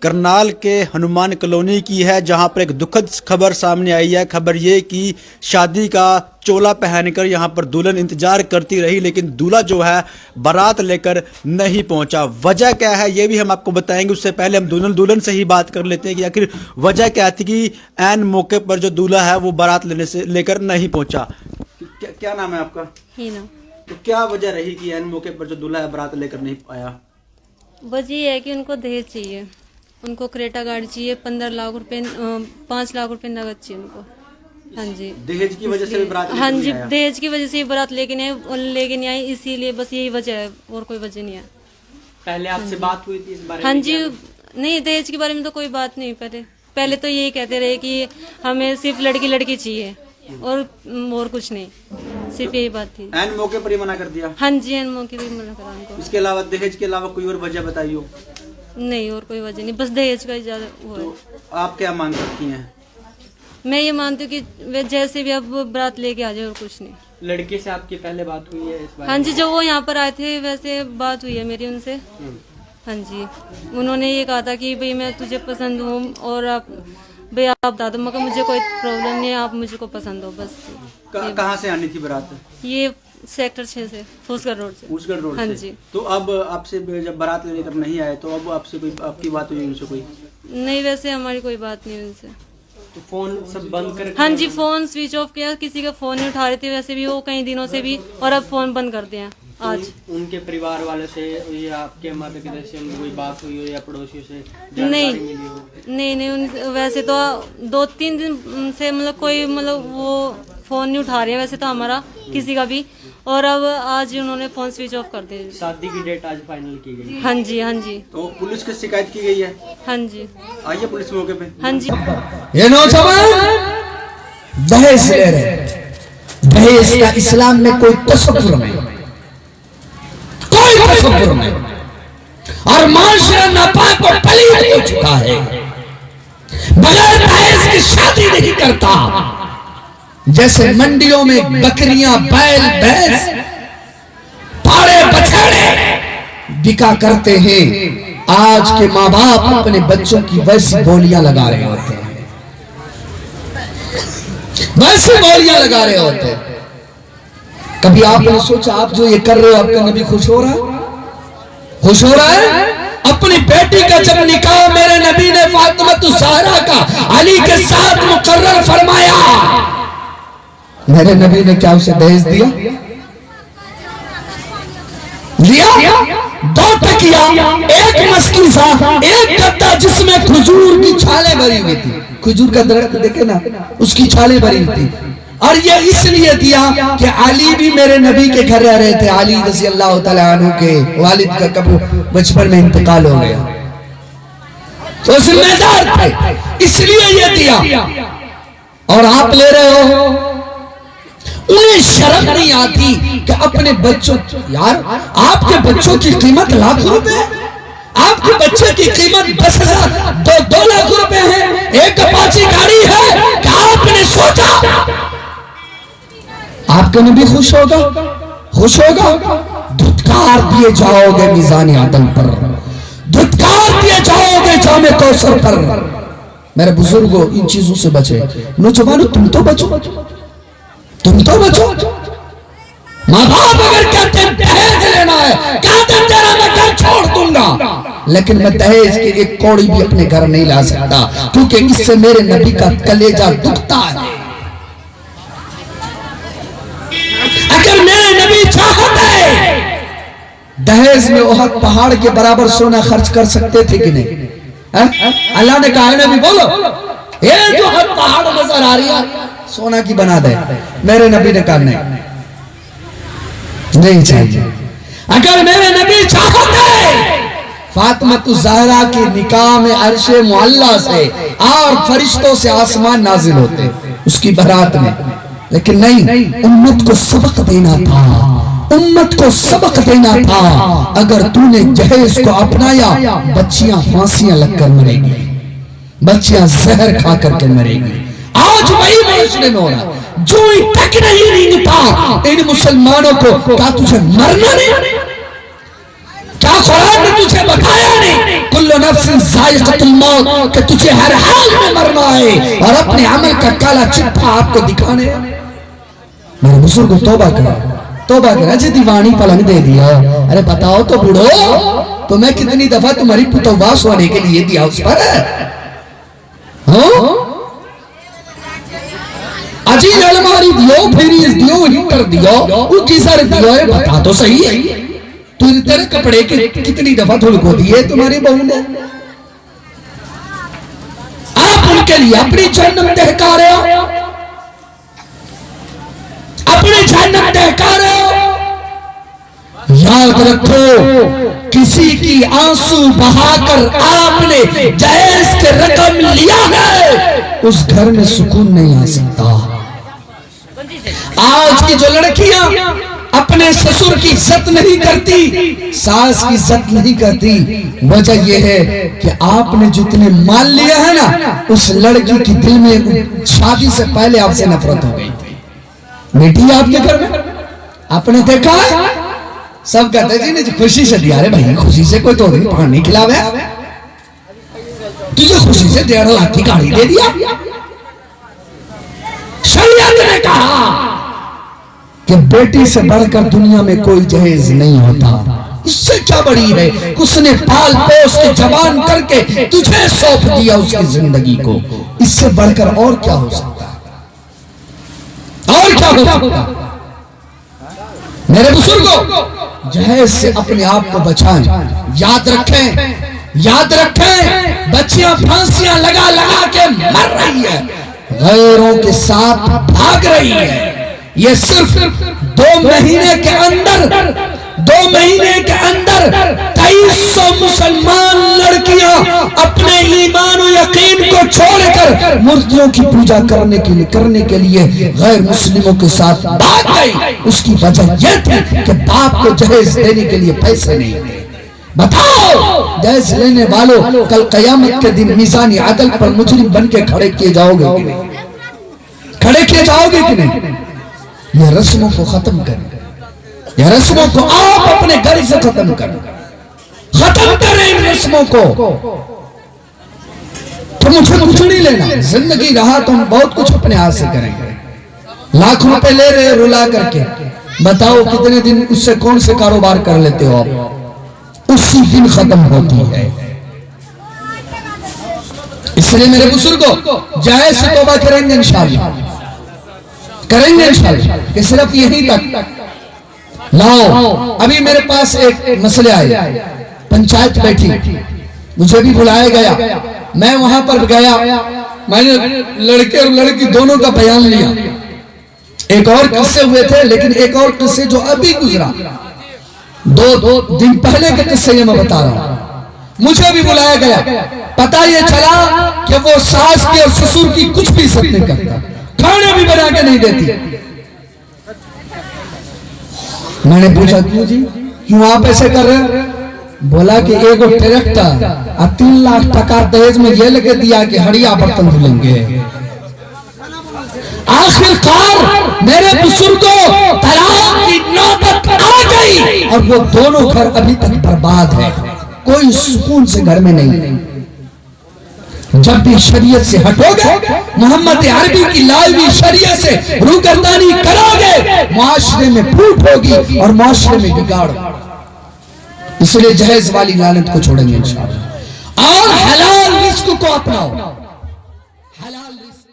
करनाल के हनुमान कॉलोनी की है, जहां पर एक दुखद खबर सामने आई है। खबर ये कि शादी का चोला पहनकर यहां पर दुल्हन इंतजार करती रही, लेकिन दूल्हा जो है बारात लेकर नहीं पहुंचा। वजह क्या है ये भी हम आपको बताएंगे। उससे पहले हम दुल्हन से ही बात कर लेते हैं कि आखिर वजह क्या थी कि ऐन मौके पर जो दूल्हा है वो बारात लेकर नहीं पहुंचा। क्या नाम है आपका? हीना। तो क्या वजह रही कि ऐन मौके पर जो दूल्हा है बारात लेकर नहीं आया? वजह ये है कि उनको दहेज चाहिए, उनको क्रेटा गाड़ी चाहिए, 15 लाख रुपए 5 लाख रुपए नगद चाहिए उनको। हाँ जी, दहेज की वजह से भी बारात हाँ जी, दहेज की वजह से ही बारात लेके नहीं आई, इसीलिए बस यही वजह है और कोई वजह नहीं है। पहले आपसे बात हुई थी इस बारे में? हाँ जी, नहीं दहेज के बारे में तो कोई बात नहीं। पहले तो यही कहते रहे कि हमें सिर्फ लड़की चाहिए और कुछ नहीं, सिर्फ यही बात थी। ऐन मौके पर ही मना कर दिया? हाँ जी, ऐन मौके पर मना करा उनको। इसके अलावा दहेज के अलावा कोई और वजह बताइए। नहीं, और कोई वजह नहीं, बस दहेज का ज्यादा वो है। तो आप क्या मांग करती हैं? मैं ये मानती हूँ कि वे जैसे भी अब बारात लेके आ जाए और कुछ नहीं। लड़के से आपकी पहले बात हुई है इस बारे हाँ में? जी, जो वो यहाँ पर आए थे वैसे बात हुई है मेरी उनसे। हाँ जी, उन्होंने ये कहा था कि भाई मैं तुझे पसंद हूँ और भाई आप बता दो, मगर मुझे कोई प्रॉब्लम नहीं है, आप मुझको पसंद हो बस। कहाँ से आनी थी बारात? ये सेक्टर 6 से, फूसगढ़ रोड से। फूसगढ़ रोड हाँ से। जी। तो अब आपसे जब बारात लेने तक नहीं आए तो अब आपसे कोई आपकी बात हुई उनसे कोई? नहीं, वैसे हमारी कोई बात नहीं उनसे। तो फोन सब बंद कर? हाँ जी, फोन स्विच ऑफ किया, किसी का फोन नहीं उठा रहे थे वैसे भी वो कई दिनों से भी, और अब फोन बंद कर दिया आज। उनके परिवार वालों से या आपके माता पिता से कोई बात हुई हो या पड़ोसियों से नहीं मिली हो? नहीं, वैसे तो 2-3 दिन से मतलब कोई वो फोन नहीं उठा रहे हैं वैसे तो हमारा किसी का भी, और अब आज उन्होंने फोन स्विच ऑफ कर दिया। शादी की डेट आज फाइनल की गई? हाँ जी, हाँ जी। तो पुलिस की शिकायत की गई है? हाँ जी, आइए पुलिस मौके पे। हाँ जी। ये नौजवान दहेज ले रहे, दहेज का इस्लाम में कोई तसव्वुर नहीं, कोई तसव्वुर नहीं, और माशरा नापाक और पलीद हो चुका है। बगैर दहेज की शादी नहीं करता। जैसे मंडियों में बकरियां, बैल, भैंस, पाड़े, बछड़े बिका करते हैं, आज के माँ बाप अपने बच्चों की वैसी बोलियां लगा रहे होते हैं, वैसे बोलियां लगा रहे होते हैं। कभी आपने सोचा आप जो ये कर रहे हो आपका नबी खुश हो रहा है? खुश हो रहा है? अपनी बेटी का जब निकाह मेरे नबी ने फातिमा ज़हरा का अली के साथ मुकर्रर फरमाया, मेरे नबी ने क्या उसे दहेज दिया? 2 तकिया, 1 मस्कीसा, 1 गद्दा जिसमें खजूर की छाले भरी हुई थी। खजूर का दरख्त देखे ना, उसकी छाले भरी थी। और ये इसलिए दिया कि अली भी मेरे नबी के घर रह रहे थे। अली रज़ी अल्लाह तआला अन्हु के वालिद का कब बचपन में इंतकाल हो गया, तो जिम्मेदार थे, इसलिए ये दिया। और आप ले रहे हो, उन्हें शर्म नहीं आती कि अपने बच्चों, यार आपके बच्चों की कीमत लाख रुपए, आपके बच्चे की कीमत 10,000 2 लाख रुपए है, एक अपाची गाड़ी है। क्या आपने सोचा आपका नबी खुश होगा? खुश होगा? धुतकार दिए जाओगे मीज़ान अदल पर, धुतकार दिए जाओगे जामे कौसर पर। मेरे बुजुर्गों, इन चीजों से बचे। नौजवानों, तुम तो बचो, तुम तो बचो। माँ बाप अगर कहते हैं दहेज लेना है, कहते हैं तेरा मैं घर छोड़ दूंगा, लेकिन मैं दहेज की एक कौड़ी भी अपने घर नहीं ला सकता, क्योंकि इससे मेरे नबी का कलेजा दुखता है। अगर मेरे नबी चाहते दहेज में ओहद पहाड़ के बराबर सोना खर्च कर सकते थे कि नहीं? अल्लाह ने कहा नबी बोलो, ये जो हर पहाड़ नजर आ रही है सोना की बना दे। मेरे नबी ने कहा नहीं चाहिए। अगर मेरे नबी चाहते फातिमा ज़हरा के निकाह में अर्शे मुअल्ला से और फरिश्तों से आसमान नाजिल होते उसकी बारात में, लेकिन नहीं, उम्मत को सबक देना था, उम्मत को सबक देना था। अगर तूने दहेज को अपनाया, बच्चियां फांसियां लगकर मरेंगी, बच्चियां जहर खा करके मरेंगी। आज वही माशरे में हो रहा, जो तक नहीं नींदता इन मुसलमानों को, क्या तुझे मरना नहीं? क्या कुरान ने तुझे बताया नहीं कुल्लु नफ्सिन ज़ाइक़तुल मौत, कि तुझे हर हाल में मरना है, और अपने अमल का काला चिट्ठा आपको दिखाने। मेरे बुजुर्ग तौबा कर, अजय दीवानी पलंग दे दिया। अरे बताओ तो बूढ़ो, तो मैं कितनी दफा तुम्हारी पुतवास होने के लिए दिया उस पर? अजी अलमारी दियो, फ्रीज दियो, हीटर दियो, वो गीजर दियो, बता तो सही है। तेरे कपड़े के कितनी दफा धुल को दिए तुम्हारी बहू ने? आप उनके लिए अपनी जहन्नम दहका रहे हो, अपनी जहन्नम दहका रहे हो। याद रखो, किसी की आंसू बहाकर आपने जहेज के रकम लिया है, उस घर में सुकून नहीं आ सकता। आज की जो लड़कियां अपने ससुर की इज्जत नहीं करती, सास की इज्जत नहीं करती, वजह यह है कि आपने जितने मान लिया है ना, उस लड़की की दिल में शादी से पहले आपसे नफरत हो गई थी। बेटी आपके घर में आपने देखा है, सब कहते जी ने खुशी से दिया। अरे भाई खुशी से कोई 2 दिन पानी खिलावे, तुझे खुशी से 1.5 लाख की गाड़ी दे दिया। शरीयत ने कहा कि बेटी से बढ़कर दुनिया में कोई जहेज नहीं होता। उससे क्या बड़ी है, उसने पाल पोस के जवान करके तुझे सौंप दिया उसकी जिंदगी को। इससे बढ़कर और क्या हो सकता है? और क्या हो सकता है? मेरे बुजुर्गों, जहेज से अपने आप को बचाएं। याद रखें, याद रखें, बच्चियां फांसियां लगा लगा के मर रही है, गैरों के साथ भाग रही है। ये सिर्फ 2 महीने के अंदर 2300 मुसलमान लड़कियां अपने ईमान और यकीन को छोड़कर मूर्तियों की पूजा करने के लिए गैर मुस्लिमों के साथ भाग गई। उसकी वजह यह थी कि बाप को जहेज देने के लिए पैसे नहीं थे। बताओ, जहेज लेने वालों, कल कयामत के दिन मीज़ान अदल पर मुजरिम बन के खड़े किए जाओगे कि नहीं? खड़े किए जाओगे कि नहीं? ये रस्मों को खत्म करें, ये रस्मों को आप अपने घर से खत्म करें, खत्म करें इन रस्मों को। तो मुझे कुछ नहीं लेना, जिंदगी रहा तो हम बहुत कुछ अपने हाथ से करेंगे। लाख रुपए ले रहे रुला करके, बताओ कितने दिन उससे कौन से कारोबार कर लेते हो आप? उसी दिन खत्म होती है। इसलिए मेरे बुजुर्गों, जहेज से तौबा करेंगे इंशाअल्लाह, करेंगे इंशाअल्लाह, कि सिर्फ यहीं तक लाओ। अभी मेरे पास एक मसले आए, पंचायत बैठी, मुझे भी बुलाया गया, मैं वहां पर गया, मैंने लड़के और लड़की दोनों का बयान लिया। एक और किस्से हुए थे, लेकिन एक और किस्से जो अभी गुजरा, 2 दिन पहले के किस्से ये मैं बता रहा हूं। मुझे भी बुलाया गया, पता ये चला कि वो सास की और ससुर की कुछ भी इज्जत नहीं करता, खाना भी बना के नहीं देती। मैंने पूछा क्यों जी, क्यों आप ऐसे कर रहे हैं? बोला कि एगो ट्रैक्टर और 3 लाख टका दहेज में ये लेके दिया कि हड़िया बर्तन धुलेंगे। आखिरकार मेरे बुजुर्गों, तलाक की नौबत आ गई और वो दोनों घर अभी तक बर्बाद है, कोई सुकून से घर में नहीं। जब भी शरीयत से हटोगे, मोहम्मद अरबी की लाई हुई शरीयत से रूगर्दानी करोगे, मुआशरे में फूट होगी और मुआशरे में बिगाड़। इसलिए जहेज वाली लानत को छोड़ेंगे इंशाअल्लाह, और हलाल रिस्क को अपनाओ। हलाल रिस्क